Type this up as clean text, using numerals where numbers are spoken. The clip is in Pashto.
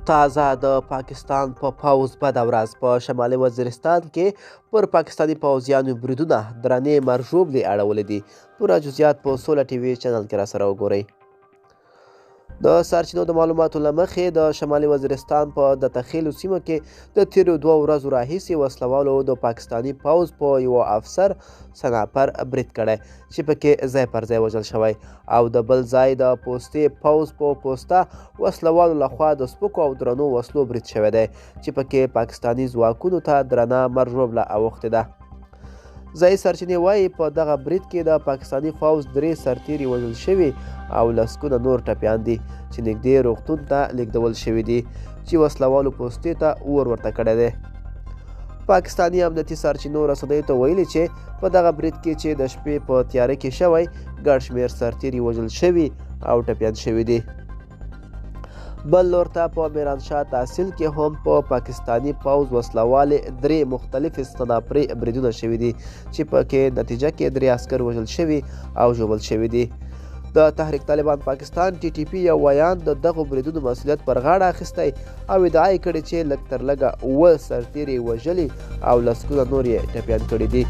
تازه د پاکستان په پوځ بده ورځ په شمالي وزیرستان کې پر پاکستاني پوځیانو بریدونه درنې مرژوبلې اړولې دي. پوره جزئیات په سوله ټي وي چینل کې راسره وګورئ. د سرچینو د معلوماتو له مخې د شمالي وزیرستان په د تخیلو سیمه کې د تیرو 2 ورځو راهیسې وسلوالو د پاکستاني پوځ په یو افسر سنایپر برید کړی چې پکې ځای پر ځای وژل شوی او د بل ځای د پوستې پوځ په پوسته وسلوالو لخوا د سپکو او درنو وسلو برید شوی دی چې پکې پاکستاني ځواکونو ته درنه مرژوبله اوښتې ده. ځایي سرچینې وایي په دغه برید کې د پاکستاني پوځ 3 سرتیري وژل شوي او لسګونه نور ټپیان دي چې نږدې روغتون ته لیږدول شوي دي چې وسلوالو پوستې ته اور ورته کړی دی. پاکستاني امنیتي سرچینو رسنیو ته ویلي چې په دغه برید کې چې د شپې په تیاره کې شوی ګڼ شمېر سرتیري وژل شوي او ټپیان شوي دي. بل لور ته په میرانشاه تحصیل کې هم په پاکستاني پوځ وسلوالې 3 مختلفې سنایپري بریدونه شوي دي چې پکې نتیجه کې 3 عسکر وژل شوي او ژوبل شوي دي. د تحریک طالبان پاکستان TTP یو ویان د دغو بریدونو مسؤلیت پر غاړه اخیستی او ادعا یې کړې چې لږ تر لږه 7 سرتیري وژلي او لسګونه نور یې ټپیان کړي دي.